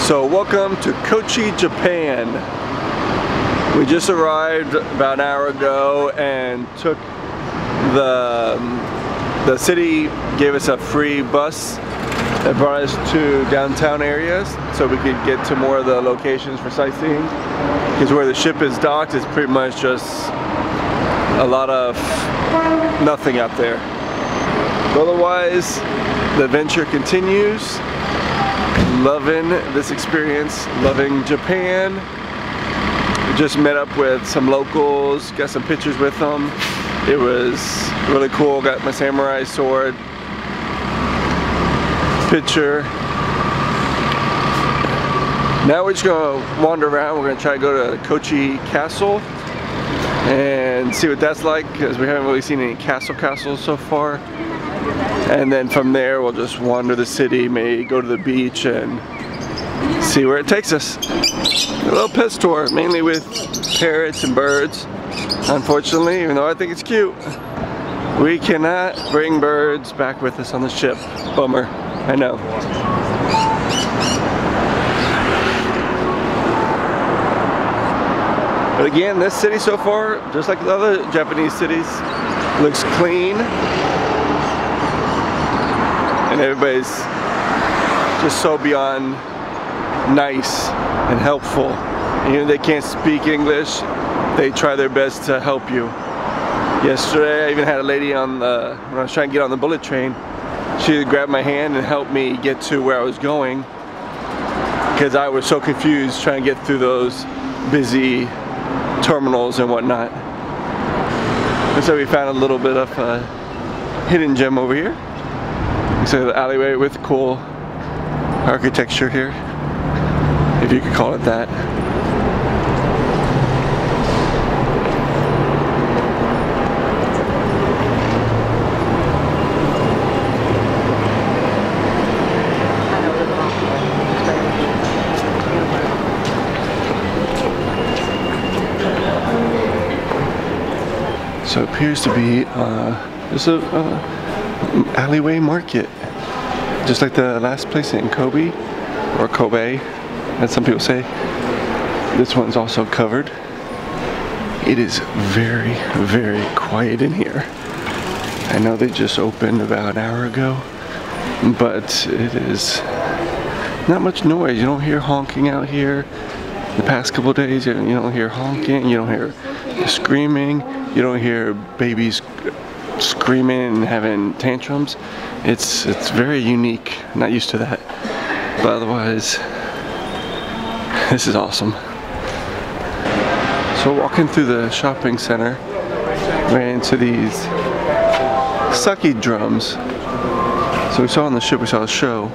So welcome to Kochi, Japan. We just arrived about an hour ago and took the city gave us a free bus that brought us to downtown areas so we could get to more of the locations for sightseeing, because where the ship is docked is pretty much just a lot of nothing out there. But otherwise, the adventure continues. Loving this experience, loving Japan. We just met up with some locals, got some pictures with them. It was really cool. Got my samurai sword picture. Now we're just gonna wander around. We're gonna try to go to Kochi Castle and see what that's like, because we haven't really seen any castles so far. And then from there we'll just wander the city, maybe go to the beach and see where it takes us. A little pet store, mainly with parrots and birds. Unfortunately, even though I think it's cute, we cannot bring birds back with us on the ship. Bummer, I know. But again, this city so far, just like the other Japanese cities, looks clean. And everybody's just so beyond nice and helpful. Even if they can't speak English, they try their best to help you. Yesterday I even had a lady on the, when I was trying to get on the bullet train, she grabbed my hand and helped me get to where I was going, because I was so confused trying to get through those busy terminals and whatnot. And so we found a little bit of a hidden gem over here. So the alleyway with cool architecture here, if you could call it that. So it appears to be just a alleyway market, just like the last place in Kobe, or Kobe, as some people say. This one's also covered. It is very, very quiet in here. I know they just opened about an hour ago, but it is not much noise. You don't hear honking out here. The past couple of days, you don't hear honking, you don't hear screaming, you don't hear babies screaming and having tantrums. It's very unique. I'm not used to that, but otherwise this is awesome. So walking through the shopping center, ran into these sake drums. So we saw on the ship, we saw a show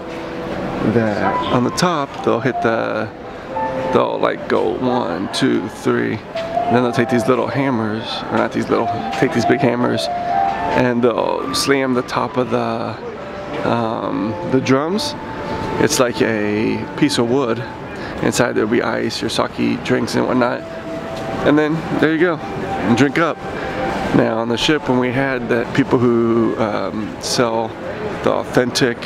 that on the top they'll hit they'll like go 1, 2, 3, and then they'll take these little hammers, or not these little, take these big hammers, and they'll slam the top of the drums. It's like a piece of wood. Inside there'll be ice, your sake drinks and whatnot. And then there you go, and drink up. Now on the ship, when we had that people who sell the authentic,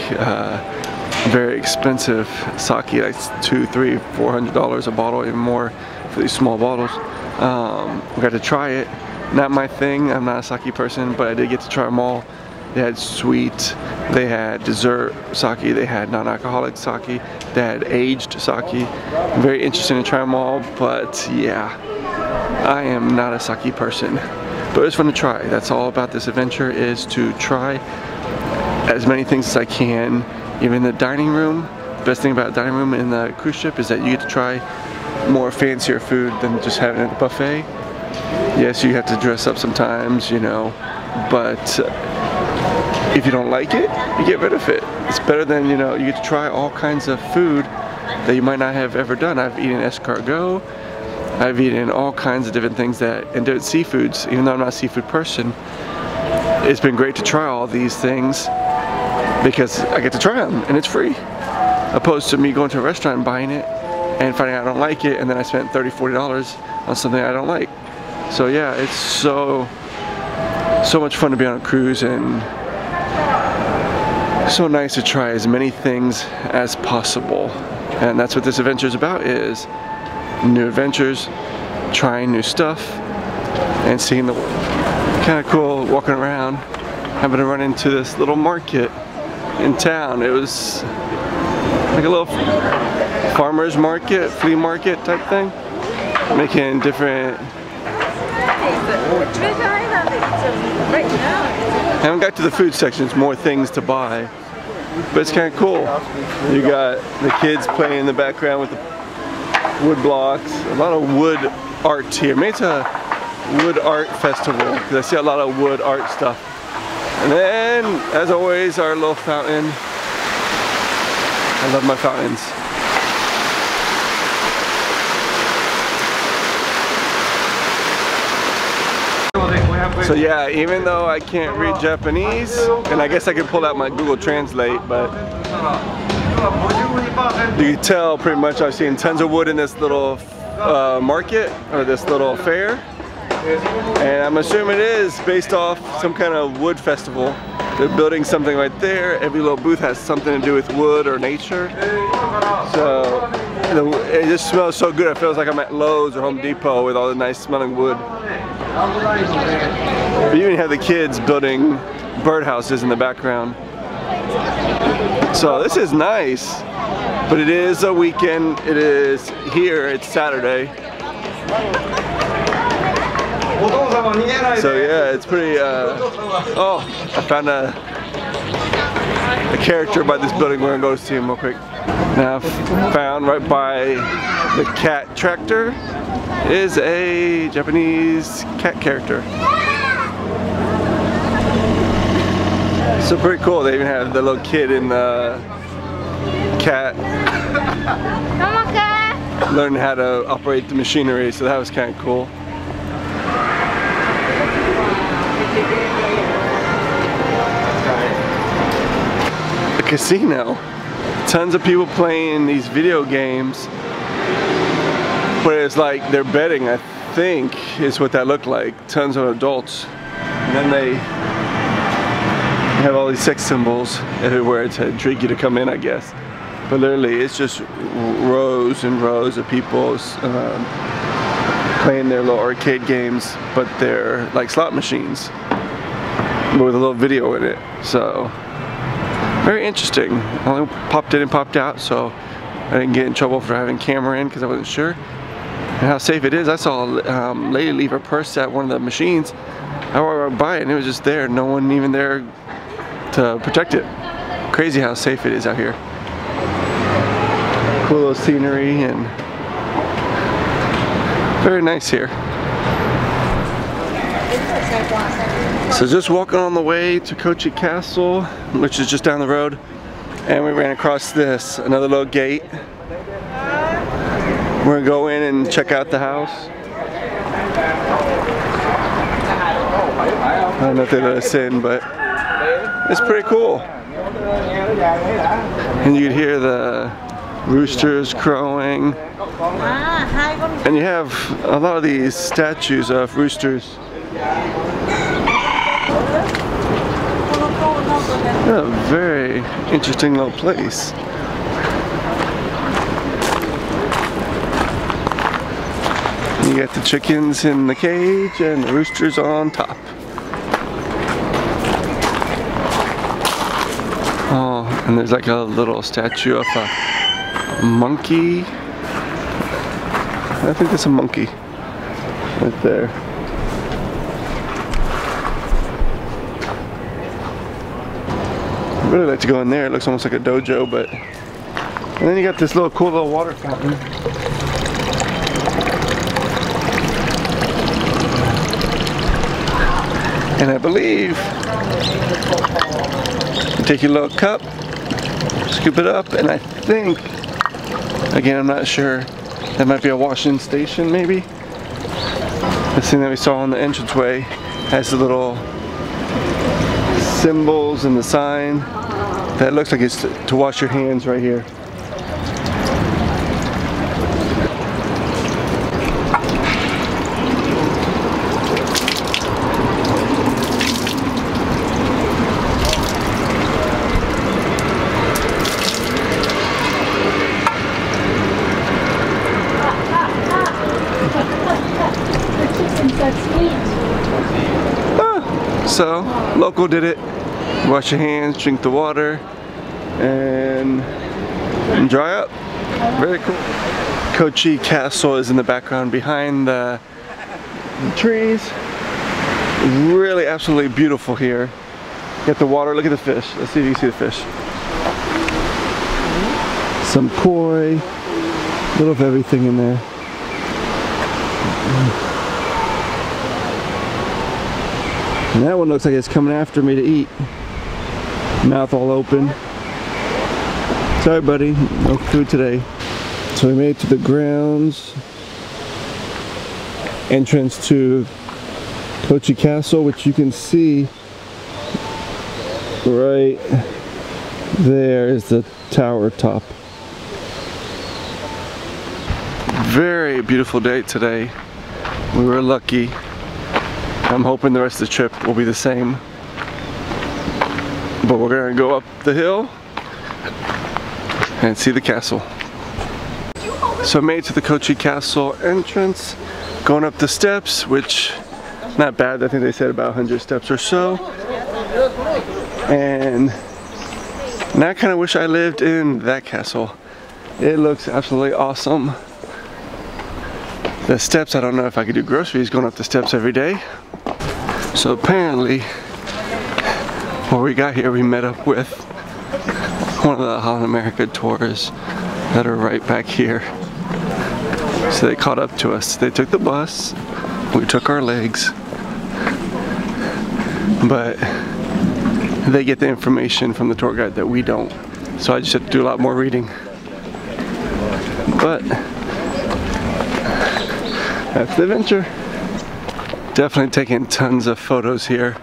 very expensive sake, like $200, $300, $400 a bottle, even more for these small bottles, we got to try it. Not my thing, I'm not a sake person, but I did get to try them all. They had sweet, they had dessert sake, they had non-alcoholic sake, they had aged sake. I'm very interested in trying them all, but yeah, I am not a sake person. But it's fun to try. That's all about this adventure, is to try as many things as I can. Even the dining room, the best thing about dining room in the cruise ship is that you get to try more fancier food than just having it at the buffet. Yes, you have to dress up sometimes, you know, but if you don't like it, you get rid of it. It's better than, you know, you get to try all kinds of food that you might not have ever done. I've eaten escargot, I've eaten all kinds of different things and different seafoods, even though I'm not a seafood person. It's been great to try all these things because I get to try them and it's free. Opposed to me going to a restaurant and buying it and finding out I don't like it, and then I spent $30, $40 on something I don't like. So yeah, it's so much fun to be on a cruise, and so nice to try as many things as possible. And that's what this adventure is about, is new adventures, trying new stuff, and seeing the kind of cool walking around. Having to run into this little market in town. It was like a little farmer's market, flea market type thing, making different. Haven't got to the food sections, more things to buy, but it's kind of cool. You got the kids playing in the background with the wood blocks, a lot of wood art here. Maybe it's a wood art festival because I see a lot of wood art stuff. And then, as always, our little fountain. I love my fountains. So yeah, even though I can't read Japanese, and I guess I could pull out my Google Translate, but you can tell pretty much I've seen tons of wood in this little market, or this little fair. And I'm assuming it is based off some kind of wood festival. They're building something right there. Every little booth has something to do with wood or nature. So it just smells so good. It feels like I'm at Lowe's or Home Depot with all the nice smelling wood. But you even have the kids building birdhouses in the background. So this is nice, but it is a weekend. It is here, it's Saturday. So yeah, it's pretty, oh, I found a character by this building. We're gonna go see him real quick. Now, found right by the cat tractor is a Japanese cat character. So pretty cool. They even have the little kid in the cat learning how to operate the machinery, so that was kind of cool. A casino. Tons of people playing these video games, but it's like they're betting, I think, is what that looked like. Tons of adults. And then they have all these sex symbols everywhere to intrigue you to come in, I guess. But literally, it's just rows and rows of people playing their little arcade games, but they're like slot machines with a little video in it. So very interesting. I only popped in and popped out, so I didn't get in trouble for having camera in because I wasn't sure. And how safe it is. I saw a lady leave her purse at one of the machines. I walked by it and it was just there. No one even there to protect it. Crazy how safe it is out here. Cool little scenery and very nice here. So just walking on the way to Kochi Castle, which is just down the road, and we ran across this, another little gate. We're gonna go in and check out the house. I don't know if they let us in, but it's pretty cool. And you can hear the roosters crowing. And you have a lot of these statues of roosters. Yeah, a very interesting little place. You got the chickens in the cage and the roosters on top. Oh, and there's like a little statue of a monkey. I think that's a monkey right there. I'd really like to go in there. It looks almost like a dojo, but... And then you got this little cool little water fountain. And I believe you take your little cup, scoop it up, and I think, again I'm not sure, that might be a washing station maybe. This thing that we saw on the entranceway has the little symbols and the sign that looks like it's to wash your hands right here. So, local did it. Wash your hands, drink the water, and dry up. Very cool. Kochi Castle is in the background behind the trees. Really absolutely beautiful here. Get the water, look at the fish. Let's see if you can see the fish. Some koi, a little of everything in there. And that one looks like it's coming after me to eat. Mouth all open. Sorry buddy, no food today. So we made it to the grounds. Entrance to Kochi Castle, which you can see right there is the tower top. Very beautiful day today. We were lucky. I'm hoping the rest of the trip will be the same. But we're gonna go up the hill and see the castle. So I made it to the Kochi Castle entrance, going up the steps, which not bad. I think they said about 100 steps or so. And now I kind of wish I lived in that castle. It looks absolutely awesome. The steps, I don't know if I could do groceries going up the steps every day. So apparently, before we got here, we met up with one of the Holland America tours that are right back here. So they caught up to us. They took the bus, we took our legs, but they get the information from the tour guide that we don't. So I just have to do a lot more reading. But that's the adventure. Definitely taking tons of photos here.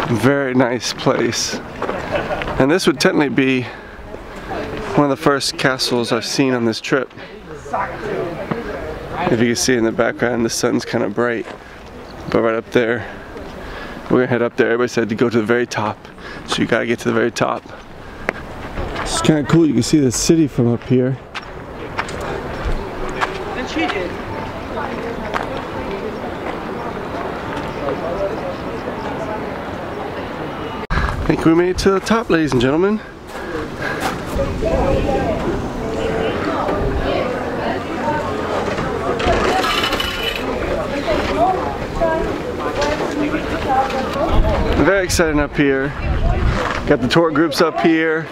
Very nice place. And this would technically be one of the first castles I've seen on this trip. If you can see in the background, the sun's kind of bright. But right up there, we're gonna head up there. Everybody said to go to the very top. So you gotta get to the very top. It's kind of cool, you can see the city from up here. I think we made it to the top, ladies and gentlemen. Very exciting up here. Got the tour groups up here.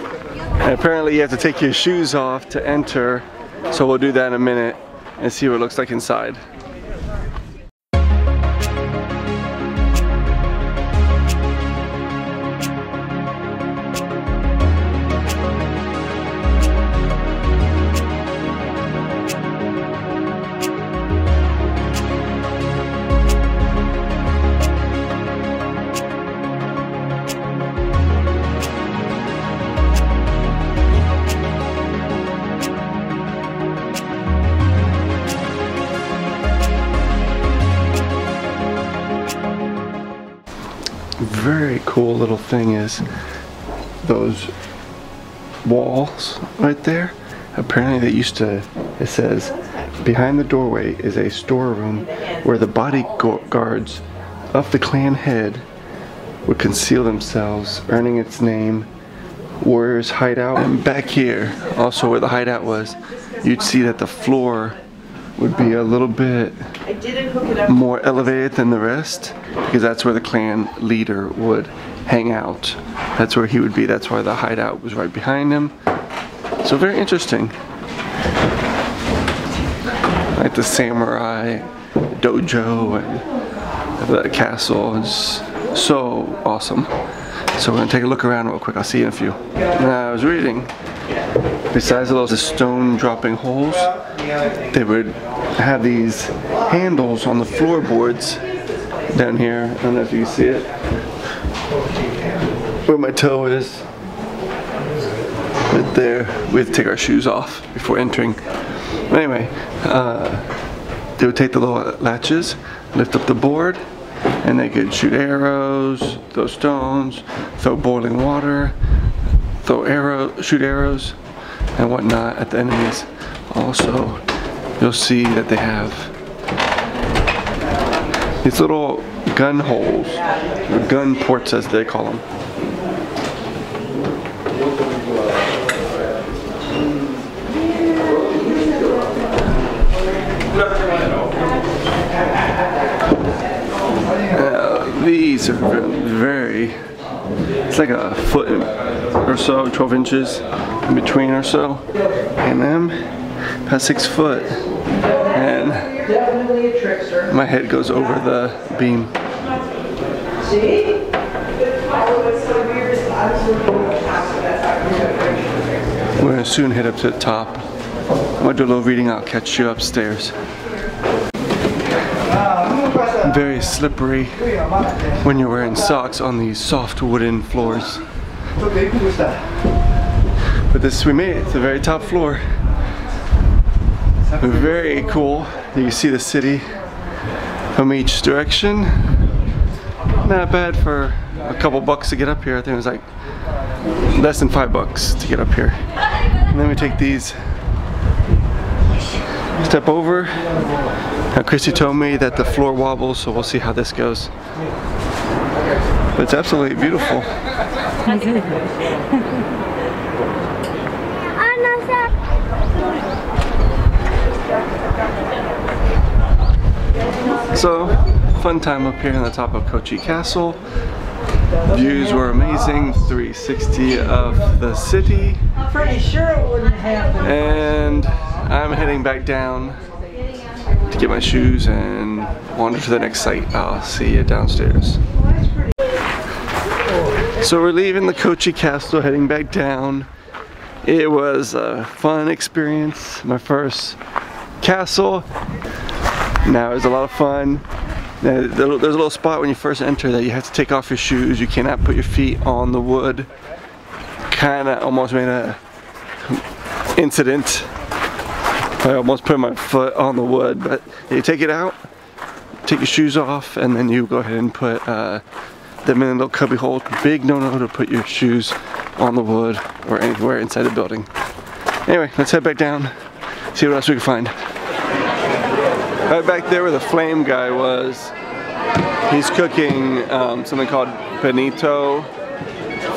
And apparently you have to take your shoes off to enter. So we'll do that in a minute and see what it looks like inside. Very cool little thing is those walls right there. Apparently they used to, it says, behind the doorway is a storeroom where the bodyguards of the clan head would conceal themselves, earning its name Warrior's Hideout. And back here, also where the hideout was, you'd see that the floor would be a little bit more elevated than the rest, because that's where the clan leader would hang out. That's where he would be. That's why the hideout was right behind him. So very interesting. Like the samurai dojo and the castle is so awesome. So we're gonna take a look around real quick. I'll see you in a few. Now I was reading, besides all those stone dropping holes, they would have these handles on the floorboards down here. I don't know if you can see it. Where my toe is. Right there. We have to take our shoes off before entering. But anyway, they would take the little latches, lift up the board, and they could shoot arrows, throw stones, throw boiling water, shoot arrows, and whatnot at the enemies. Also, you'll see that they have these little gun holes, or gun ports as they call them. These are very, it's like a foot or so, 12 inches in between or so, and them about 6 foot, and my head goes over the beam. We're gonna soon head up to the top. I'm gonna do a little reading. I'll catch you upstairs. Very slippery when you're wearing socks on these soft wooden floors. But this, we made it to the very top floor. Very cool. You can see the city from each direction. Not bad for a couple bucks to get up here. I think it was like less than $5 to get up here. And then we take these, step over. Now Christy told me that the floor wobbles, so we'll see how this goes. But it's absolutely beautiful. So, fun time up here on the top of Kochi Castle. Views were amazing, 360 of the city. Pretty sure it wouldn't happen. And I'm heading back down to get my shoes and wander to the next site. I'll see you downstairs. So we're leaving the Kochi Castle, heading back down. It was a fun experience, my first castle. Now it was a lot of fun. There's a little spot when you first enter that you have to take off your shoes. You cannot put your feet on the wood. Kinda almost made a incident. I almost put my foot on the wood, but you take it out, take your shoes off, and then you go ahead and put them in a little cubby hole. Big no-no to put your shoes on the wood or anywhere inside the building. Anyway, let's head back down, see what else we can find. Right back there where the flame guy was, he's cooking something called bonito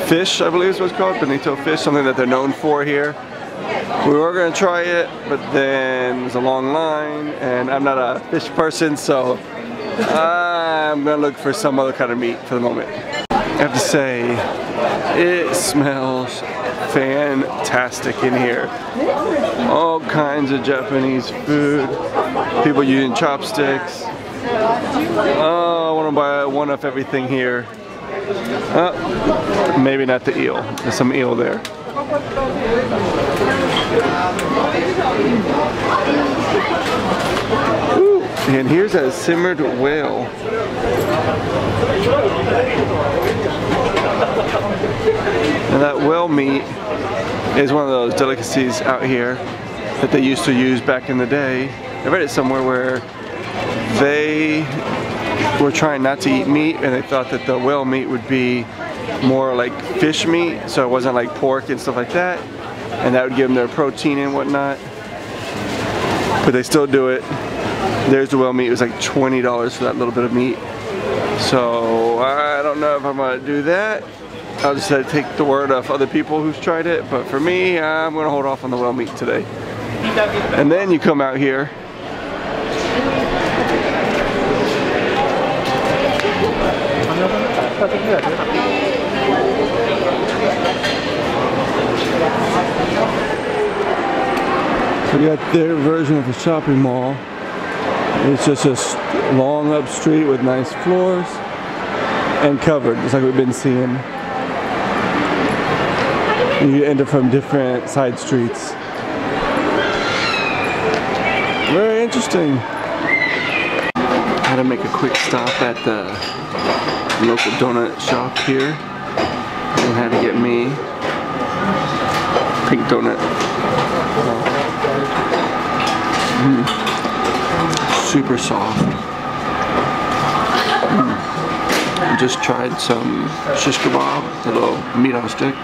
fish, I believe is what it's called, bonito fish, something that they're known for here. We were going to try it, but then there's a long line, and I'm not a fish person, so I'm going to look for some other kind of meat for the moment. I have to say, it smells fantastic in here. All kinds of Japanese food, people using chopsticks. Oh, I want to buy one of everything here. Maybe not the eel, there's some eel there. Ooh, and here's a simmered whale. And that whale meat is one of those delicacies out here that they used to use back in the day. I read it somewhere where they were trying not to eat meat and they thought that the whale meat would be more like fish meat, so it wasn't like pork and stuff like that, and that would give them their protein and whatnot. But they still do it. There's the whale meat. It was like $20 for that little bit of meat. So I don't know if I'm gonna do that. I'll just take the word of other people who've tried it, but for me, I'm gonna hold off on the whale meat today. And then you come out here. So we got their version of a shopping mall. It's just a long up street with nice floors and covered, just like we've been seeing. You enter from different side streets. Very interesting. I had to make a quick stop at the local donut shop here. And had to get me pink donut. Super soft. I just tried some shish kebab, a little meat on a stick.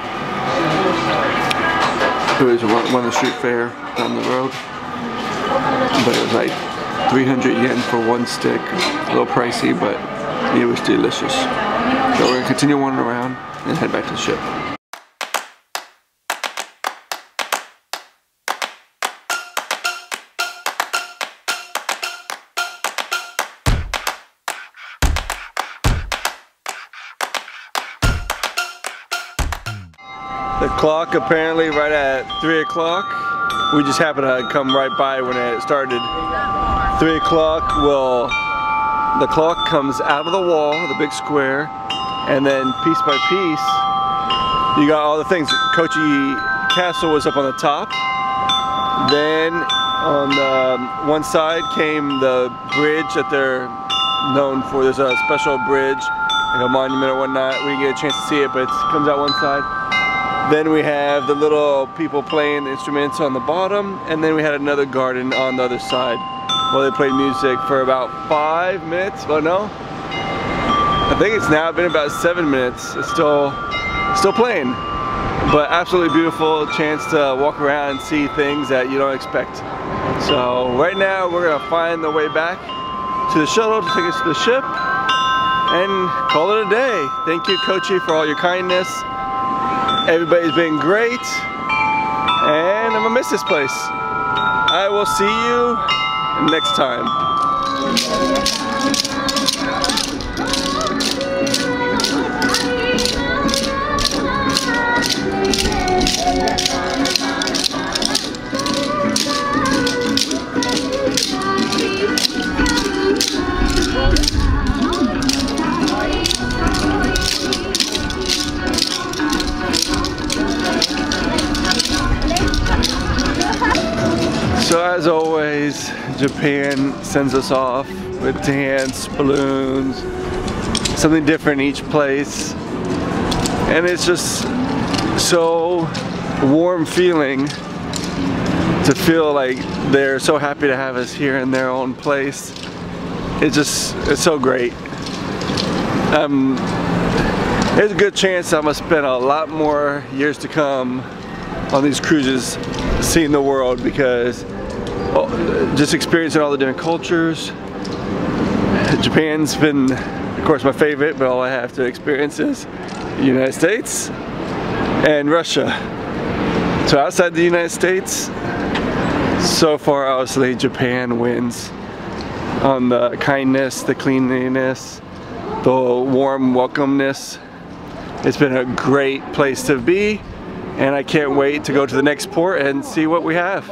It was one of the street fair down the road, but it was like 300 yen for one stick. A little pricey, but It was delicious. So we're gonna continue wandering around and head back to the ship. The clock apparently right at 3 o'clock. We just happened to come right by when it started. 3 o'clock, well, the clock comes out of the wall, the big square, and then piece by piece, you got all the things. Kochi Castle was up on the top. Then on the one side came the bridge that they're known for. There's a special bridge, like a monument or whatnot. We didn't get a chance to see it, but it comes out one side. Then we have the little people playing instruments on the bottom, and then we had another garden on the other side where they played music for about 5 minutes. Oh no, I think it's now been about 7 minutes. It's still playing, but absolutely beautiful chance to walk around and see things that you don't expect. So right now we're gonna find the way back to the shuttle to take us to the ship and call it a day. Thank you, Kochi, for all your kindness. Everybody's been great, and I'm gonna miss this place. I will see you next time. So as always, Japan sends us off with dance, balloons, something different each place. And it's just so warm feeling to feel like they're so happy to have us here in their own place. It's so great. There's a good chance I'm gonna spend a lot more years to come on these cruises seeing the world, because just experiencing all the different cultures. Japan's been, of course, my favorite, but all I have to experience is the United States and Russia. So outside the United States, so far obviously Japan wins on the kindness, the cleanliness, the warm welcomeness. It's been a great place to be, and I can't wait to go to the next port and see what we have.